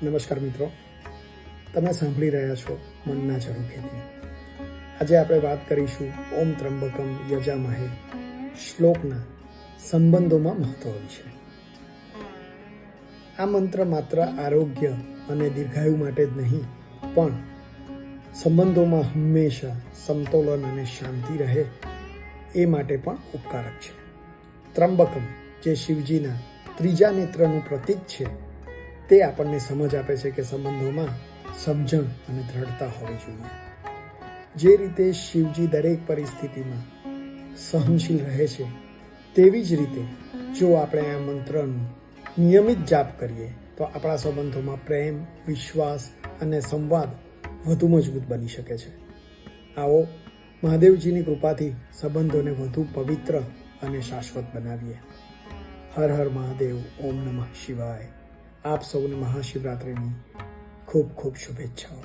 નમસ્કાર મિત્રો, તમે સાંભળી રહ્યા છો મનના ઝરૂખેથી. આજે આપણે વાત કરીશું ઓમ ત્રંબકમ યજામહે શ્લોકના સંબંધોમાં મહત્વ વિશે. આ મંત્ર માત્ર આરોગ્ય અને દીર્ઘાયુ માટે જ નહીં, પણ સંબંધોમાં હંમેશા સમતોલન અને શાંતિ રહે એ માટે પણ ઉપકારક છે. ત્રંબકમ, જે શિવજીના ત્રીજા નેત્રનું પ્રતીક છે, તે આપણને સમજ આપે છે કે સંબંધોમાં સમજણ અને દ્રઢતા હોવી જોઈએ. જે રીતે શિવજી દરેક પરિસ્થિતિમાં સહનશીલ રહે છે, તેવી જ રીતે જો આપણે આ મંત્રનું નિયમિત જાપ કરીએ તો આપણા સંબંધોમાં પ્રેમ, વિશ્વાસ અને સંવાદ વધુ મજબૂત બની શકે છે. આવો મહાદેવજીની કૃપાથી સંબંધોને વધુ પવિત્ર અને શાશ્વત બનાવીએ. હર હર મહાદેવ. ઓમ નમઃ શિવાય. આપ સૌને મહાશિવરાત્રિની ખૂબ ખૂબ શુભેચ્છાઓ.